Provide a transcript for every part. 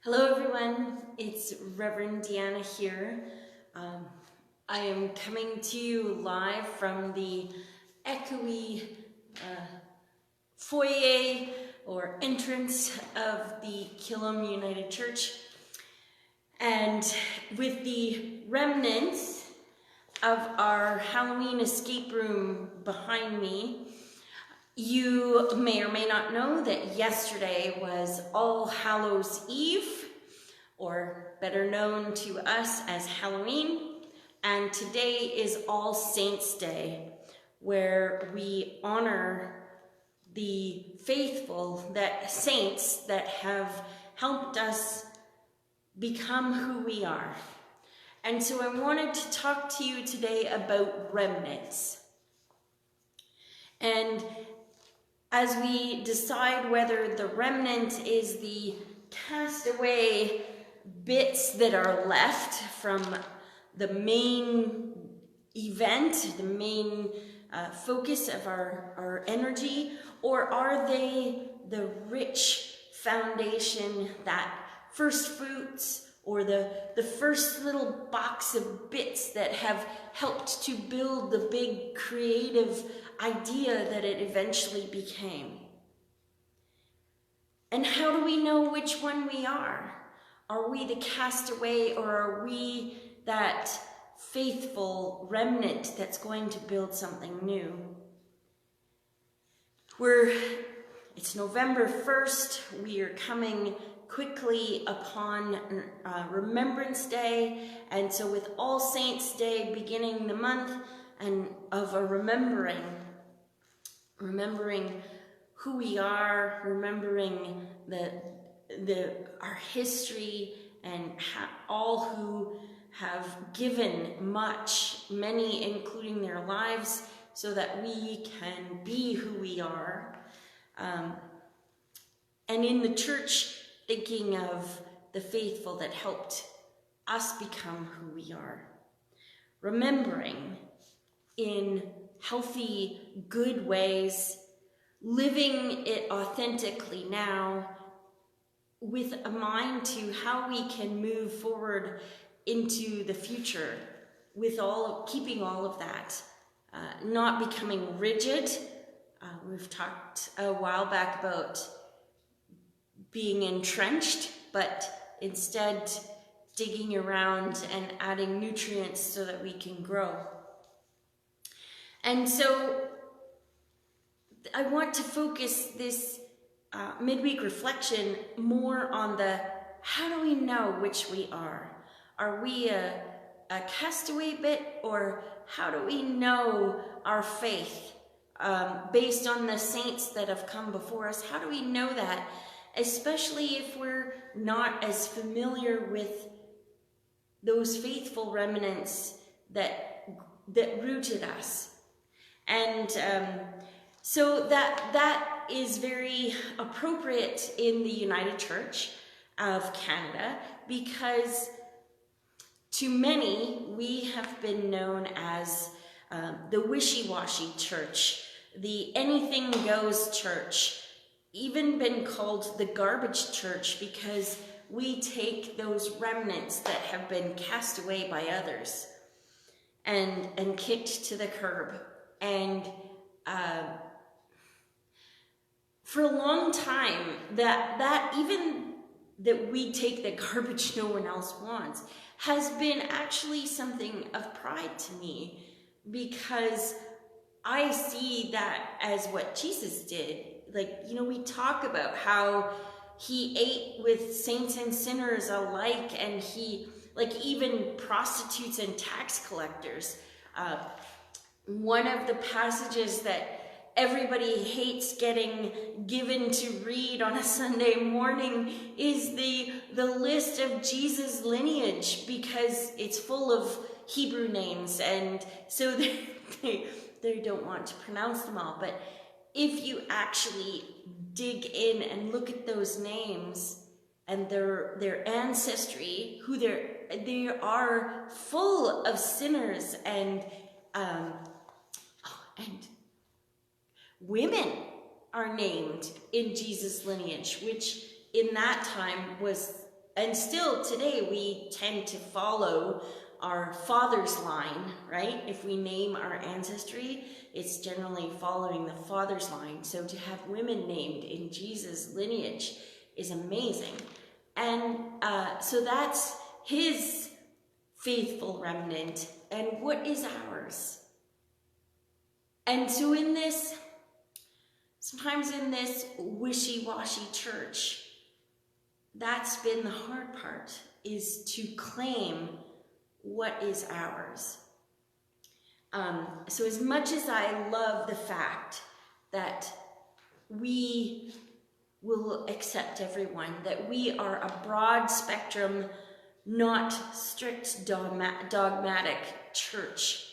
Hello everyone, it's Rev Deanna here. I am coming to you live from the echoey foyer or entrance of the Killam United Church. And with the remnants of our Halloween escape room behind me, you may or may not know that yesterday was All Hallows Eve, or better known to us as Halloween, and today is All Saints Day, where we honor the faithful, saints that have helped us become who we are. And so I wanted to talk to you today about remnants. And as we decide whether the remnant is the castaway bits that are left from the main event, the main focus of our energy, or are they the rich foundation, that first fruits, or the first little box of bits that have helped to build the big creative idea that it eventually became? And how do we know which one we are? Are we the castaway, or are we that faithful remnant that's going to build something new? It's November 1st. We are coming quickly upon Remembrance Day, and so with All Saints Day beginning the month and of a remembering who we are, remembering our history, and all who have given much, many including their lives, so that we can be who we are. And in the church, thinking of the faithful that helped us become who we are. Remembering in healthy, good ways, living it authentically now, with a mind to how we can move forward into the future with keeping all of that, not becoming rigid. We've talked a while back about being entrenched, but instead digging around and adding nutrients so that we can grow. And so I want to focus this midweek reflection more on how do we know which we are? Are we a castaway bit, or how do we know our faith based on the saints that have come before us? How do we know that, especially if we're not as familiar with those faithful remnants that rooted us? And so that is very appropriate in the United Church of Canada, because to many we have been known as the wishy-washy church, the anything goes church, even been called the garbage church, because we take those remnants that have been cast away by others and kicked to the curb. And for a long time, that we take the garbage no one else wants has been actually something of pride to me, because I see that as what Jesus did. We talk about how he ate with saints and sinners alike, and he, even prostitutes and tax collectors. One of the passages that everybody hates getting given to read on a Sunday morning is the list of Jesus' lineage, because it's full of Hebrew names, and so they don't want to pronounce them all. But if you actually dig in and look at those names and their ancestry, they are full of sinners, and women are named in Jesus' lineage, which in that time was and still today we tend to follow our father's line, right? If we name our ancestry, it's generally following the father's line. So to have women named in Jesus' lineage is amazing. And so that's his faithful remnant. And what is ours? And so in this, sometimes in this wishy-washy church, that's been the hard part, is to claim what is ours. So as much as I love the fact that we will accept everyone, that we are a broad spectrum, not strict dogmatic church,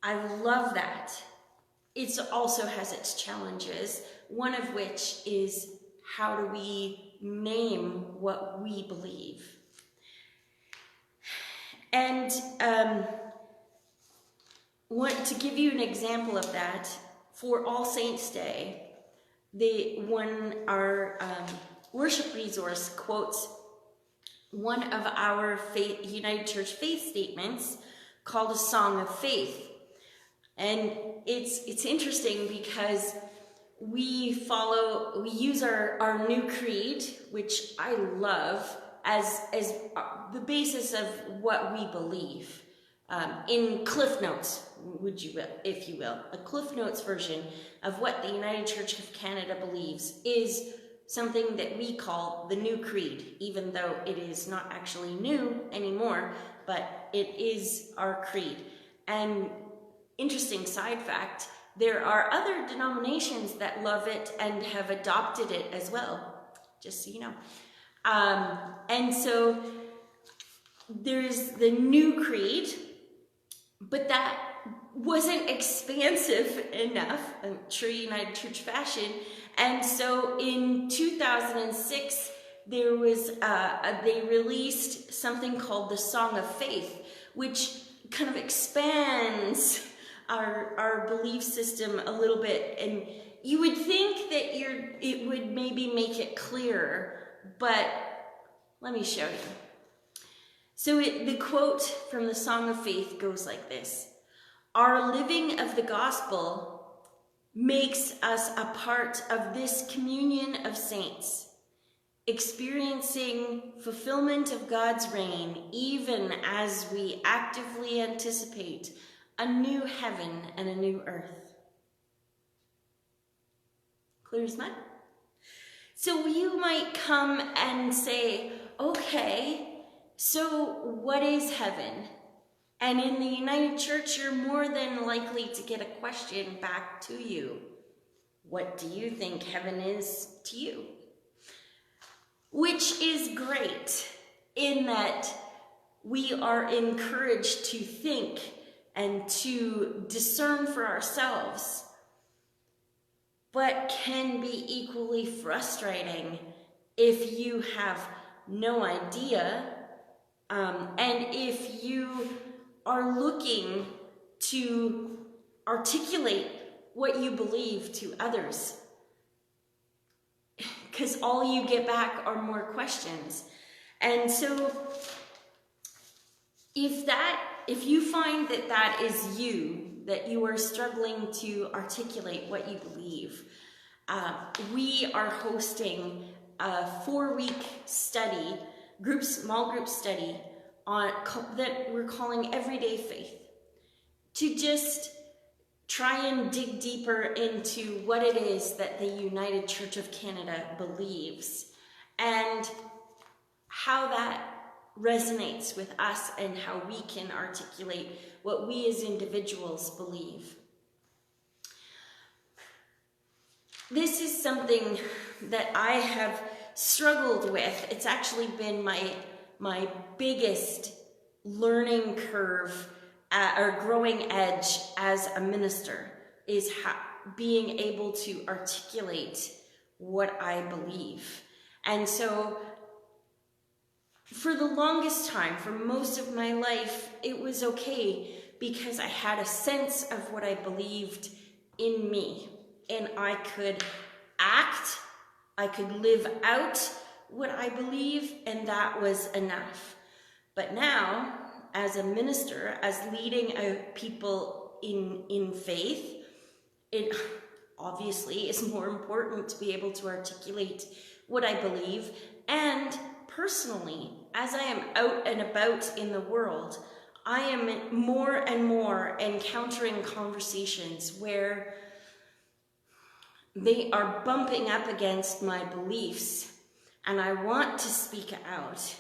I love that. It also has its challenges, one of which is, how do we name what we believe? And to give you an example of that, for All Saints' Day, our worship resource quotes one of our United Church faith statements called a Song of Faith. And it's interesting because we use our new creed, which I love, as the basis of what we believe. In Cliff Notes, if you will, a Cliff Notes version of what the United Church of Canada believes is something that we call the new creed, even though it is not actually new anymore, but it is our creed. And interesting side fact, there are other denominations that love it and have adopted it as well, just so you know. And so there's the new creed, but that wasn't expansive enough, true United Church fashion. And so in 2006, there was they released something called the Song of Faith, which kind of expands our belief system a little bit. And you would think that it would maybe make it clearer, but let me show you. So the quote from the Song of Faith goes like this: "Our living of the gospel makes us a part of this communion of saints, experiencing fulfillment of God's reign, even as we actively anticipate a new heaven and a new earth." Clear as mud? So you might come and say, okay, so what is heaven? And in the United Church, you're more than likely to get a question back to you. What do you think heaven is to you? Which is great in that we are encouraged to think and to discern for ourselves, but can be equally frustrating if you have no idea, and if you are looking to articulate what you believe to others, because all you get back are more questions. And so if you find that is you, that you are struggling to articulate what you believe, we are hosting a 4-week study, small group study that we're calling Everyday Faith, to just try and dig deeper into what it is that the United Church of Canada believes and how that resonates with us and how we can articulate what we as individuals believe. This is something that I have struggled with. It's actually been my biggest learning curve or growing edge as a minister, is being able to articulate what I believe. And so for the longest time, for most of my life, it was okay because I had a sense of what I believed in me, and I could act, I could live out what I believe, and that was enough. But now, as a minister, as leading people in faith, it obviously is more important to be able to articulate what I believe. And personally, as I am out and about in the world, I am more and more encountering conversations where they are bumping up against my beliefs, and I want to speak out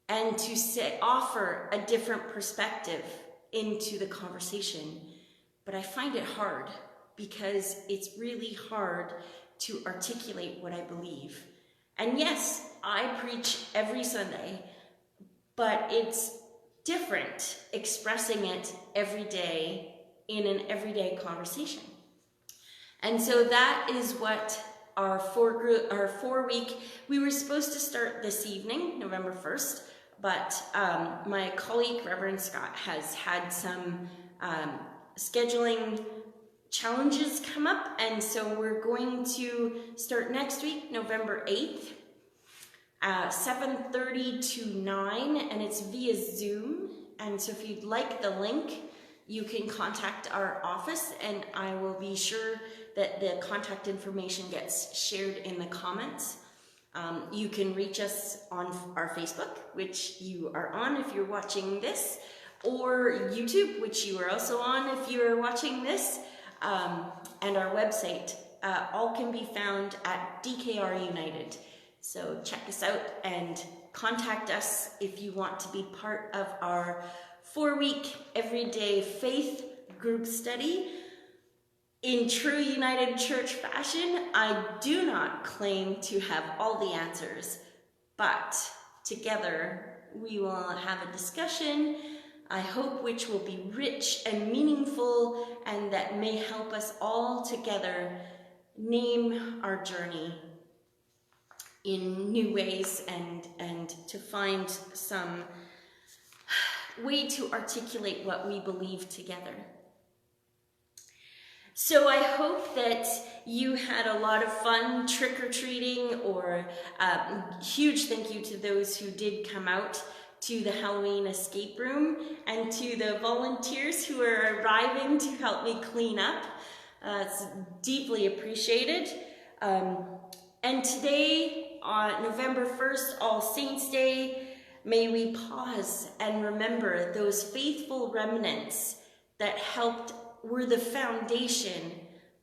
and to offer a different perspective into the conversation. But I find it hard, because it's really hard to articulate what I believe. And yes, I preach every Sunday, but it's different expressing it every day in an everyday conversation. And so that is what our 4-week, we were supposed to start this evening, November 1st, but my colleague, Reverend Scott, has had some scheduling challenges come up, and so we're going to start next week, November 8th, 7:30 to 9, and it's via Zoom. And so if you'd like the link, you can contact our office, and I will be sure that the contact information gets shared in the comments. You can reach us on our Facebook, which you are on if you're watching this, or YouTube, which you are also on if you are watching this. And our website, all can be found at DKR United. So check us out and contact us if you want to be part of our 4-week everyday faith group study. In true United Church fashion, I do not claim to have all the answers, but together we will have a discussion, I hope, which will be rich and meaningful, and that may help us all together name our journey in new ways, and to find some way to articulate what we believe together. So I hope that you had a lot of fun trick-or-treating, or huge thank you to those who did come out to the Halloween escape room, and to the volunteers who are arriving to help me clean up. It's deeply appreciated. And today, on November 1st, All Saints Day, may we pause and remember those faithful remnants that were the foundation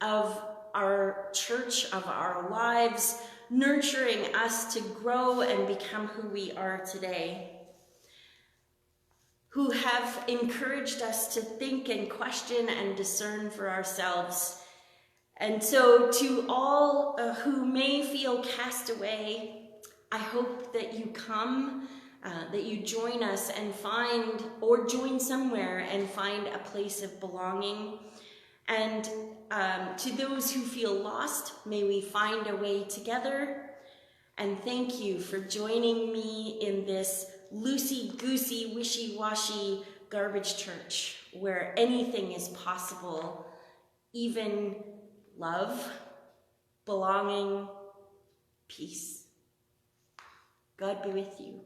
of our church, of our lives, nurturing us to grow and become who we are today, who have encouraged us to think and question and discern for ourselves. And so to all who may feel cast away, I hope that you come, that you join us and find, or join somewhere and find a place of belonging. And to those who feel lost, may we find a way together. And thank you for joining me in this loosey-goosey, wishy-washy garbage church, where anything is possible, even love, belonging, peace. God be with you.